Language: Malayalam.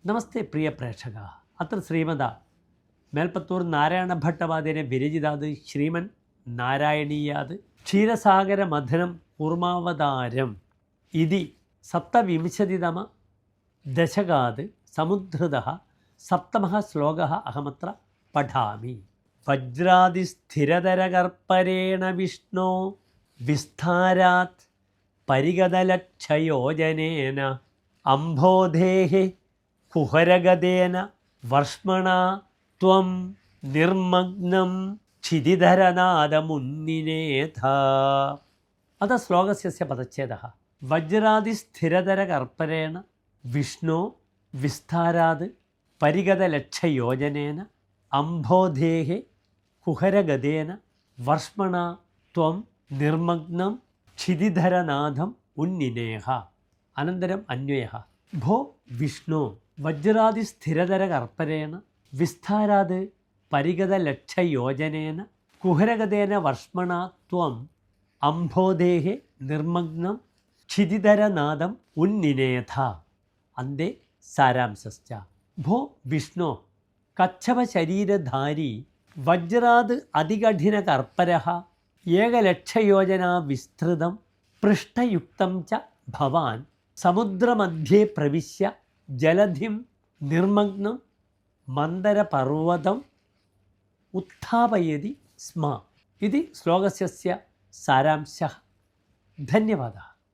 നമസ്തേ പ്രിയ പ്രേക്ഷക. അത്ര ശ്രീമത മേൽപ്പത്തൂർ നാരായണഭട്ടവാദേന വിരചിതാത് ശ്രീമൻ നാരായണീയാത് ക്ഷീരസാഗരമഥനം കൂർമാവതാരം ഇതി സപ്തവിംശതിതമ ദശകാത് സമുദ്ധൃതഃ സപ്തമഃ ശ്ലോകഃ അഹമത്ര പഠാമി. വജ്രാതിസ്ഥിരതരകർപ്പരേണ വിഷ്ണോ വിസ്താരാത് പരിഗതലക്ഷയോജനേന അംബോധേഃ കുഹരഗതേന വർഷ്മണാ ത്വം നിർമഗ്നം ക്ഷിതിധരനാദമുന്നിനേഥ. അത ശ്ലോകസ്യ പദച്ഛേദഃ. വജ്രാതിസ്ഥിരതരകർപ്പരേണ വിഷ്ണോ വിസ്താരാത് പരിഗതലക്ഷയോജനേന അംബോധേഃ കുഹരഗതേന വർഷ്മണാ ത്വം നിർമഗ്നം ക്ഷിതിധരനാഥം ഉന്നിനേഹ. അനന്തരം അന്വയഃ. ഭോ വിഷ്ണു വജ്രാതിസ്ഥിരതരകർപ്പരേണ വിസ്താരാത് പരിഗതലക്ഷയോജനേന കുഹരഗതേന വർഷ്മണാ ത്വം അംബോധേഃ നിർമഗ്നം ക്ഷിതിധരനാദം ഉന്നിനേഥ. അന്തേ സാരാംശശ്ച. ഭോ വിഷ്ണു കച്ഛപശരീരധാരി വജ്രാത് അതികഠിനകർപ്പരഃ ഏകലക്ഷയോജനാ വിസ്തൃതം പൃഷ്ഠയുക്തം ച ഭവാൻ സമുദ്രമധ്യേ പ്രവിശ്യ ജലധിം നിർമഗ്നം മന്ദരപർവ്വതം ഉത്ഥാപയതി സ്മ. ഇതി ശ്ലോകസ്യ സാരാംശഃ. ധന്യവാദः.